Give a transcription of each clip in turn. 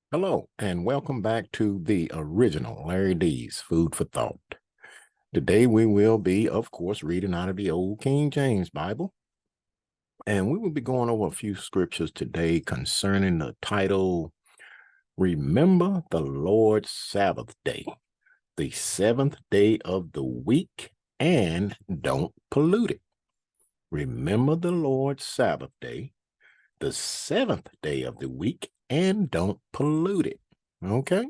Hello, and welcome back to the original Larry D's Food for Thought. Today we will be, of course, reading out of the Old King James Bible, and we will be going over a few scriptures today concerning the title, Remember the Lord's Sabbath Day, the seventh day of the week, and don't pollute it. Remember the Lord's Sabbath Day, the seventh day of the week, and don't pollute it. Okay?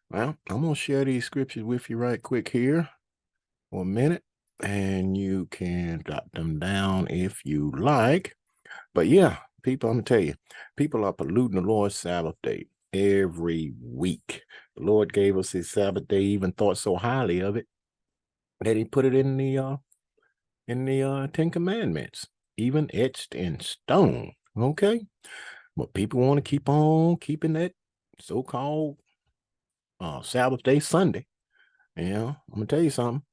Well, I'm going to share these scriptures with you right quick here for a minute, and you can jot them down if you like. But yeah, people, I'm going to tell you, people are polluting the Lord's Sabbath day every week. The Lord gave us his Sabbath day, even thought so highly of it that he put it in the Ten Commandments, even etched in stone. Okay? But people want to keep on keeping that so-called Sabbath day Sunday. I'm gonna tell you something.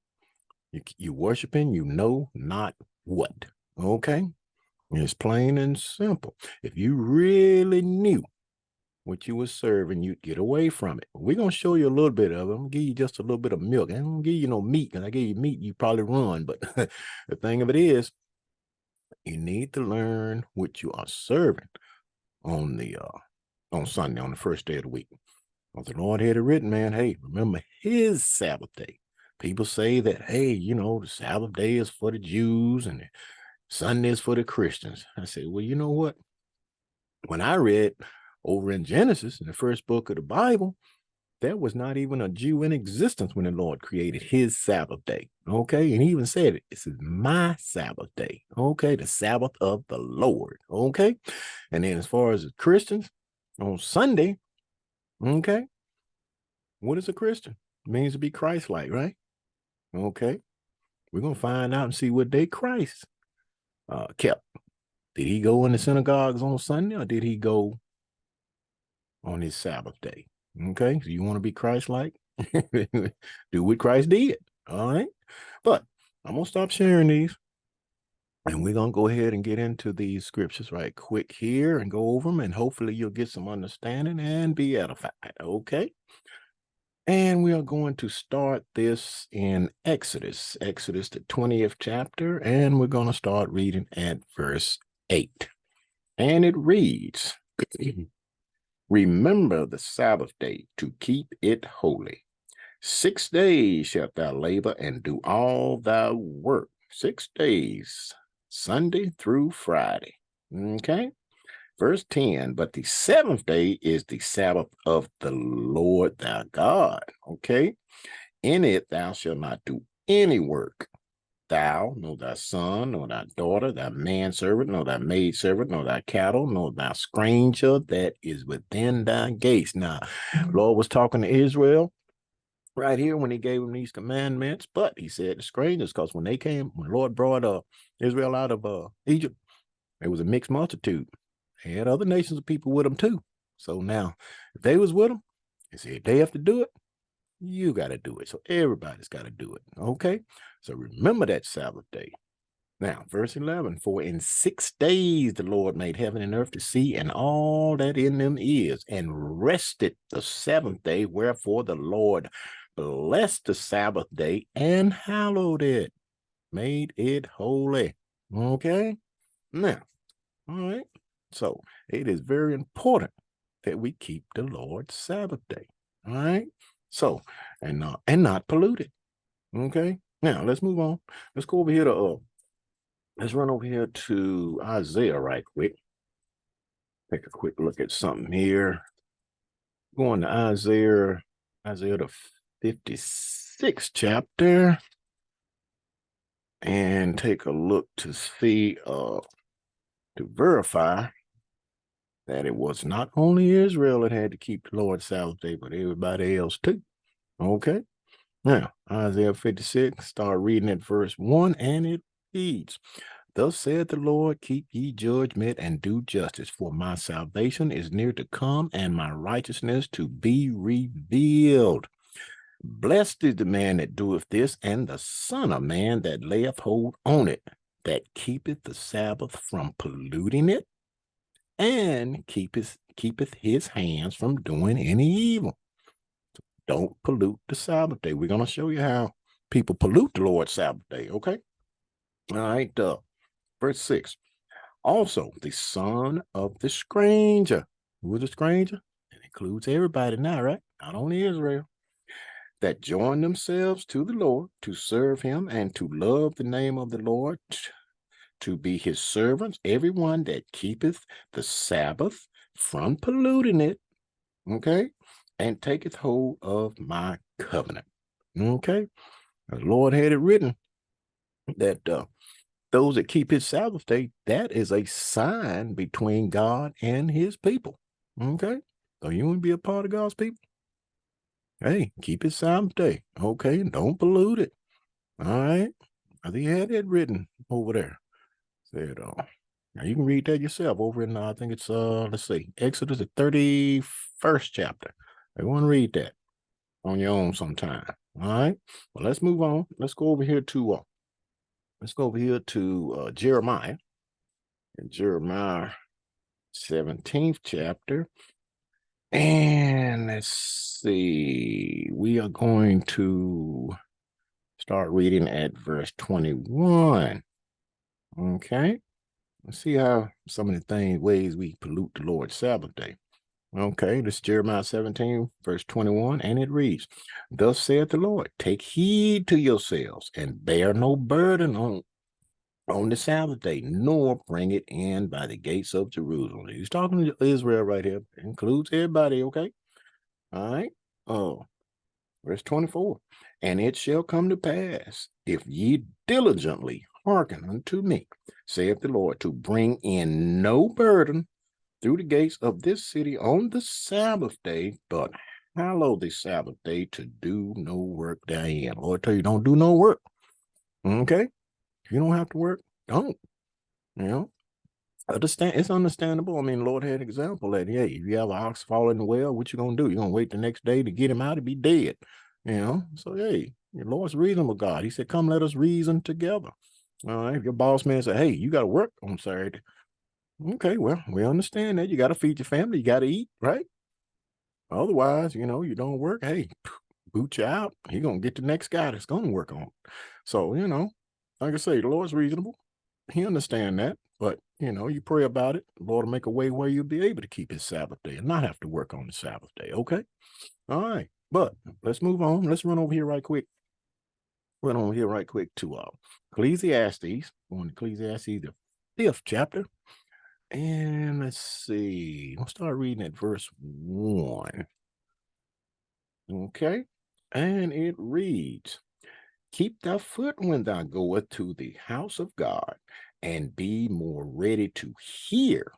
You worshiping, you know not what. Okay, it's plain and simple. If you really knew what you were serving, you'd get away from it. We're gonna show you a little bit of it. I'm gonna give you just a little bit of milk. I don't gonna give you no meat, because I give you meat, you probably run. But the thing of it is, you need to learn what you are serving on the on Sunday, on the first day of the week. Well, the Lord had it written, man, hey, remember his Sabbath day. People say that, hey, the Sabbath day is for the Jews and the Sunday is for the Christians. I said, well, you know what? When I read over in Genesis, in the first book of the Bible, there was not even a Jew in existence when the Lord created his Sabbath day. Okay. And he even said it. This is my Sabbath day. Okay. The Sabbath of the Lord. Okay. And then as far as the Christians, on Sunday, okay, what is a Christian? It means to be Christ-like, right? Okay. We're going to find out and see what day Christ kept. Did he go in the synagogues on Sunday, or did he go on his Sabbath day? Okay. So you want to be Christ-like? Do what Christ did. All right. But I'm going to stop sharing these, and we're going to go ahead and get into these scriptures right quick here and go over them, and hopefully you'll get some understanding and be edified. Okay. And we are going to start this in Exodus, the 20th chapter, and we're going to start reading at verse 8. And it reads, Remember the Sabbath day to keep it holy. 6 days shalt thou labor and do all thy work. 6 days, Sunday through Friday. Okay? Verse 10, but the seventh day is the Sabbath of the Lord thy God. Okay. In it thou shalt not do any work. Thou, nor thy son, nor thy daughter, thy manservant, nor thy maidservant, nor thy cattle, nor thy stranger that is within thy gates. Now, Lord was talking to Israel right here when he gave them these commandments, but he said the strangers, because when the Lord brought Israel out of Egypt, it was a mixed multitude. He had other nations of people with them too. So now, if they was with them, he said, if they have to do it, you got to do it. So everybody's got to do it. Okay. So remember that Sabbath day. Now, verse 11, for in 6 days the Lord made heaven and earth, the sea, and all that in them is, and rested the seventh day. Wherefore the Lord blessed the Sabbath day and hallowed it, made it holy. Okay. Now, all right. So it is very important that we keep the Lord's Sabbath day. All right. So, and not pollute it. Okay. Now let's move on. Let's go over here to let's run over here to Isaiah right quick. Take a quick look at something here. Going to Isaiah the 56th chapter, and take a look to see to verify that it was not only Israel that had to keep the Lord's Sabbath day, but everybody else too. Okay. Now, Isaiah 56, start reading at verse 1, and it reads, Thus saith the Lord, keep ye judgment and do justice, for my salvation is near to come, and my righteousness to be revealed. Blessed is the man that doeth this, and the son of man that layeth hold on it, that keepeth the Sabbath from polluting it, and keepeth keepeth his hands from doing any evil. Don't pollute the Sabbath day. We're going to show you how people pollute the Lord's Sabbath day, okay? All right, verse 6. Also, the son of the stranger. Who is the stranger? It includes everybody now, right? Not only Israel. That join themselves to the Lord to serve him and to love the name of the Lord, to be his servants, everyone that keepeth the Sabbath from polluting it, okay, and taketh hold of my covenant, okay. The Lord had it written that those that keep his Sabbath day, that is a sign between God and his people, okay. So you want to be a part of God's people? Hey, keep his Sabbath day, okay, don't pollute it, all right. I think he had it written over there. Said, now you can read that yourself over in, I think it's, let's see, Exodus, the 31st chapter. I want to read that on your own sometime. All right. Well, let's move on. Let's go over here to, Jeremiah. In Jeremiah 17th chapter. And let's see, we are going to start reading at verse 21. Okay. Let's see how some of the ways we pollute the Lord's Sabbath day. Okay, this is Jeremiah 17, verse 21, and it reads, Thus saith the Lord, take heed to yourselves, and bear no burden on the Sabbath day, nor bring it in by the gates of Jerusalem. He's talking to Israel right here. It includes everybody, okay? All right. Verse 24, and it shall come to pass, if ye diligently hearken unto me, saith the Lord, to bring in no burden through the gates of this city on the Sabbath day, but hallow the Sabbath day to do no work therein. Lord tell you, don't do no work. Okay? If you don't have to work, don't. You know? Understand, it's understandable. I mean, Lord had an example that, hey, if you have an ox fall in the well, what you gonna do? You're gonna wait the next day to get him out to be dead. You know, so hey, your Lord's reasonable God. He said, come let us reason together. All right. If your boss man said, hey, you gotta work on Saturday. Okay, well, we understand that. You gotta feed your family, you gotta eat, right? Otherwise, you know, you don't work, hey, boot you out. He gonna get the next guy that's gonna work on it. So, you know, like I say, the Lord's reasonable. He understand that. But, you know, you pray about it. The Lord will make a way where you'll be able to keep his Sabbath day and not have to work on the Sabbath day. Okay. All right. But let's move on. Let's run over here right quick. Run over here right quick to Ecclesiastes. On Ecclesiastes, the 5th chapter. And let's see. We'll start reading at verse 1. Okay. And it reads, Keep thy foot when thou goest to the house of God, and be more ready to hear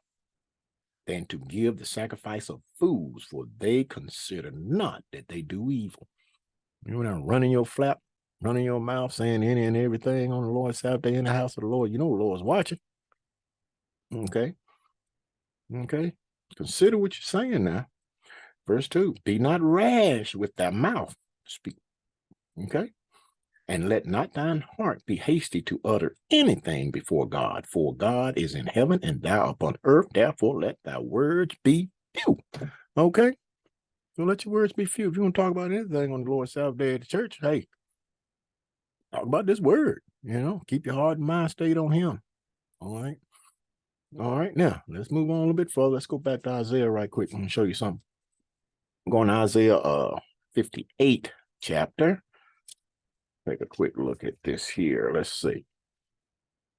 than to give the sacrifice of fools, for they consider not that they do evil. You're not running your flap, running your mouth, saying any and everything on the Lord's Sabbath day in the house of the Lord. You know the Lord's watching. Okay. Okay. Consider what you're saying now. Verse 2, be not rash with thy mouth. Speak. Okay. And let not thine heart be hasty to utter anything before God, for God is in heaven and thou upon earth. Therefore, let thy words be few. Okay? So let your words be few. If you want to talk about anything on the Lord's Sabbath day at the church, hey, talk about this word. You know, keep your heart and mind stayed on him. All right? All right. Now, let's move on a little bit further. Let's go back to Isaiah right quick. I'm going to show you something. I'm going to Isaiah 58 chapter. Take a quick look at this here. Let's see.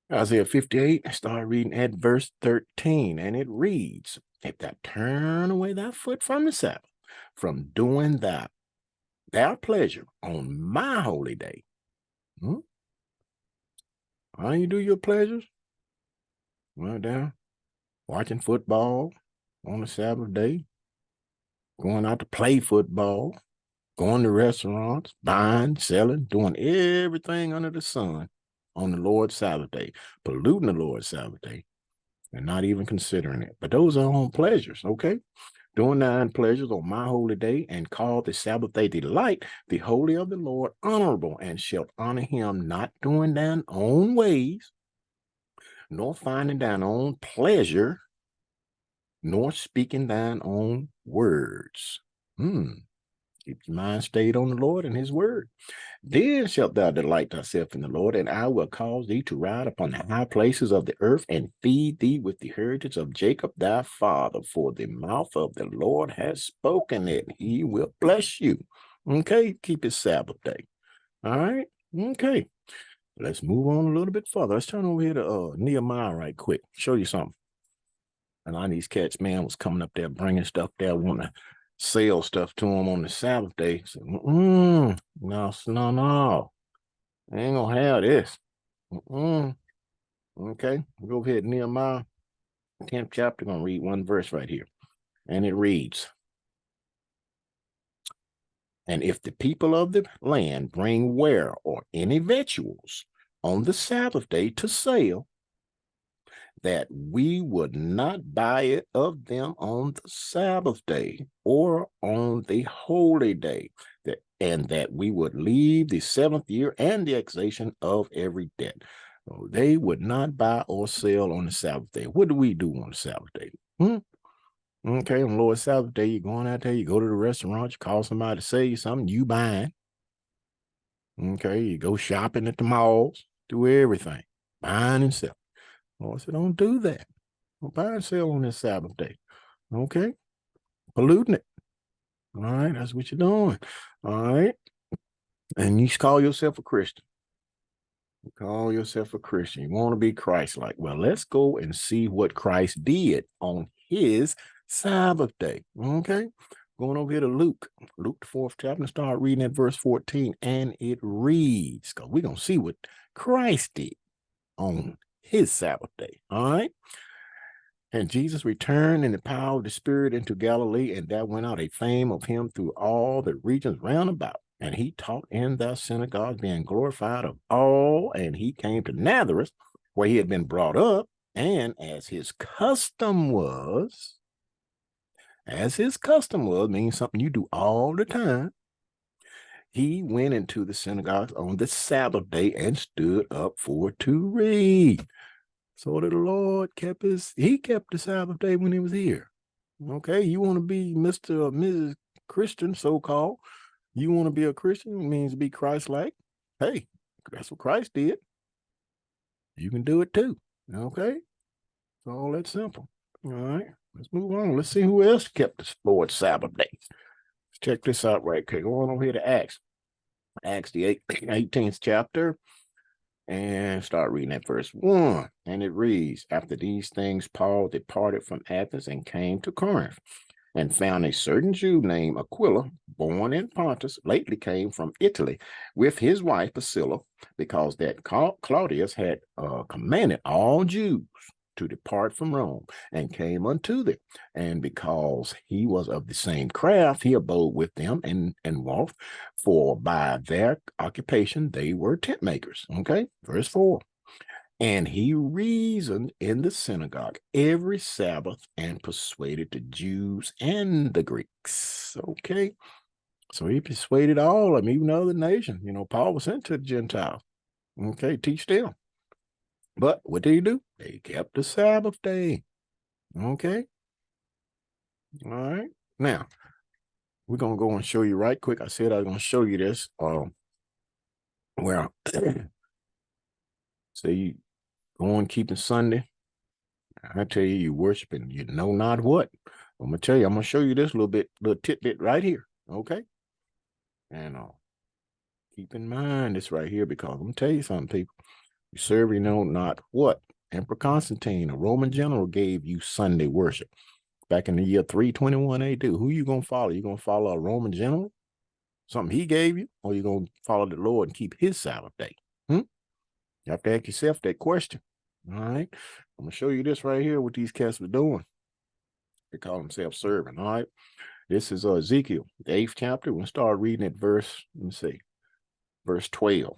Isaiah 58, start reading at verse 13, and it reads, If thou turn away thy foot from the Sabbath, from doing thy pleasure on my holy day. How you do your pleasures? Well, down, watching football on the Sabbath day, going out to play football, going to restaurants, buying, selling, doing everything under the sun on the Lord's Sabbath day, polluting the Lord's Sabbath day, and not even considering it. But those are on pleasures, okay? Doing thine pleasures on my holy day, and call the Sabbath day delight, the holy of the Lord honorable, and shalt honor him, not doing thine own ways, nor finding thine own pleasure nor speaking thine own words. Keep your mind stayed on the Lord and his word. Then shalt thou delight thyself in the Lord, and I will cause thee to ride upon the high places of the earth, and feed thee with the heritage of Jacob thy father. For the mouth of the Lord has spoken it. He will bless you. Okay, keep his Sabbath day. All right, okay. Let's move on a little bit further. Let's turn over here to Nehemiah right quick. Show you something. And a lot of these cats, man, was coming up there bringing stuff there, wanting to sell stuff to them on the Sabbath day. So, no. I ain't gonna have this. Okay, we'll go ahead, Nehemiah, 10th chapter, gonna read one verse right here. And it reads, and if the people of the land bring ware or any victuals on the Sabbath day to sell, that we would not buy it of them on the Sabbath day or on the holy day, and that we would leave the 7th year and the expiation of every debt. So they would not buy or sell on the Sabbath day. What do we do on the Sabbath day? Okay, on Lord's Sabbath day, you're going out there, you go to the restaurant, you call somebody to sell you something, you buying. Okay, you go shopping at the malls, do everything, buying and selling. Lord said, don't do that. Don't buy and sell on this Sabbath day. Okay, polluting it. All right, that's what you're doing. All right, and you call yourself a Christian. You call yourself a Christian. You want to be Christ-like. Well, let's go and see what Christ did on his Sabbath day. Okay, going over here to Luke, the 4th chapter, and start reading at verse 14, and it reads, because we're going to see what Christ did on his Sabbath day. All right. And Jesus returned in the power of the Spirit into Galilee, and there went out a fame of him through all the regions round about. And he taught in their synagogues, being glorified of all. And he came to Nazareth, where he had been brought up. And as his custom was, means something you do all the time, he went into the synagogues on the Sabbath day and stood up for to read. So the Lord kept the Sabbath day when he was here. Okay, you want to be Mr. or Mrs. Christian, so-called. You want to be a Christian, it means to be Christ-like. Hey, that's what Christ did. You can do it too. Okay, it's all that simple. All right, let's move on. Let's see who else kept the Lord's Sabbath day. Let's check this out right quick. Go on over here to Acts. Acts, the 18th chapter. And start reading at verse 1. And it reads, after these things, Paul departed from Athens and came to Corinth, and found a certain Jew named Aquila, born in Pontus, lately came from Italy, with his wife Priscilla, because that Claudius had commanded all Jews to depart from Rome, and came unto them. And because he was of the same craft, he abode with them and walked, for by their occupation they were tent makers. Okay, verse 4. And he reasoned in the synagogue every Sabbath and persuaded the Jews and the Greeks. Okay, so he persuaded all of them, even other nations. You know, Paul was sent to the Gentiles. Okay, teach them. But what did he do? They kept the Sabbath day. Okay. All right. Now, we're going to go and show you right quick. I said I was going to show you this. Where, say you go on keeping Sunday. I tell you, you worshiping, you know not what. I'm going to tell you, I'm going to show you this little tidbit right here. Okay. And keep in mind this right here, because I'm going to tell you something, people. You serve, you know not what. Emperor Constantine, a Roman general, gave you Sunday worship back in the year 321 AD. Who you going to follow? You going to follow a Roman general? Something he gave you? Or you going to follow the Lord and keep his Sabbath day? You have to ask yourself that question. All right. I'm going to show you this right here, what these cats were doing. They call themselves serving. All right. This is Ezekiel, the 8th chapter. We'll start reading at verse 12.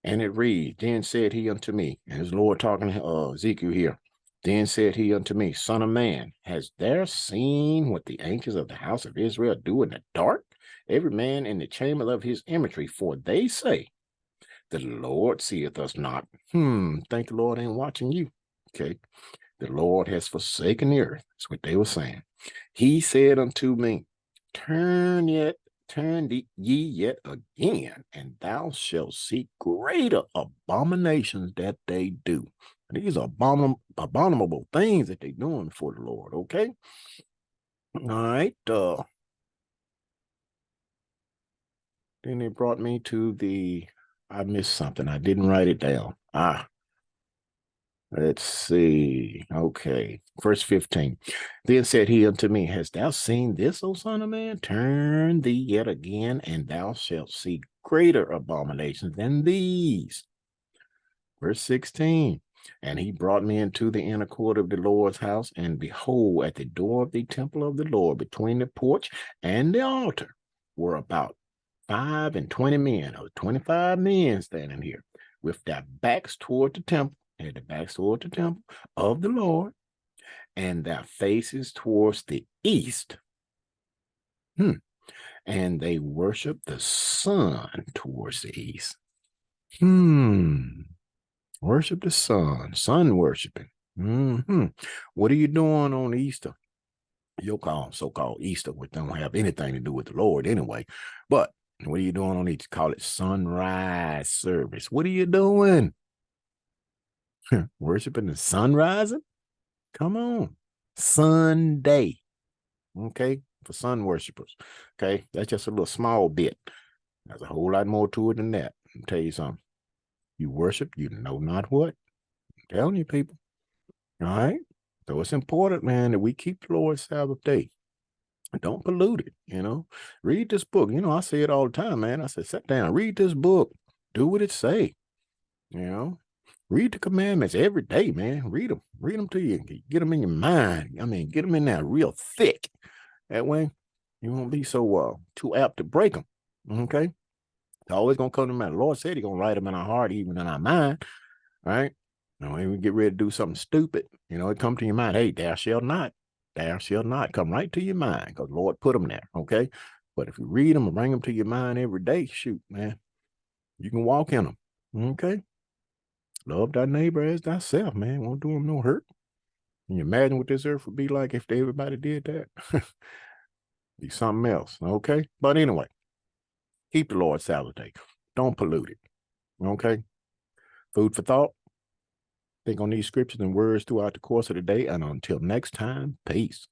And it reads, then said he unto me, and his Lord talking to Ezekiel here. Then said he unto me, son of man, hast thou seen what the ancients of the house of Israel do in the dark? Every man in the chamber of his imagery, for they say, the Lord seeth us not. Think the Lord ain't watching you. Okay. The Lord has forsaken the earth. That's what they were saying. He said unto me, turn ye yet again, and thou shalt see greater abominations that they do. These are abominable things that they're doing for the Lord, okay? All right. Then they brought me to I missed something. I didn't write it down. Let's see. Okay. Verse 15. Then said he unto me, Hast thou seen this, O son of man? Turn thee yet again, and thou shalt see greater abominations than these. Verse 16. And he brought me into the inner court of the Lord's house, and behold, at the door of the temple of the Lord, between the porch and the altar, were about 25 men, or 25 men standing here, with their backs toward the temple. Had the backs toward the temple of the Lord, and their faces towards the east. And they worship the sun towards the east. Worship the sun worshiping. What are you doing on Easter? Your so-called Easter, which don't have anything to do with the Lord anyway. But what are you doing on Easter? Call it sunrise service. What are you doing? Worshiping the sun rising? Come on. Sunday. Okay. For sun worshipers. Okay. That's just a little small bit. There's a whole lot more to it than that. I'll tell you something. You worship, you know not what. I'm telling you, people. All right. So it's important, man, that we keep the Lord's Sabbath day. Don't pollute it, Read this book. I say it all the time, man. I say, sit down, read this book. Do what it say. Read the commandments every day, man. Read them to you. Get them in your mind. Get them in there real thick. That way, you won't be so too apt to break them. Okay? It's always going to come to mind. The Lord said He's going to write them in our heart, even in our mind. Right? Now, when we get ready to do something stupid, it come to your mind. Hey, thou shalt not. Thou shalt not. Come right to your mind, because the Lord put them there. Okay? But if you read them and bring them to your mind every day, shoot, man, you can walk in them. Okay? Love thy neighbor as thyself, man. Won't do them no hurt. Can you imagine what this earth would be like if everybody did that? Be something else, okay? But anyway, keep the Lord's Sabbath day. Don't pollute it, okay? Food for thought. Think on these scriptures and words throughout the course of the day. And until next time, peace.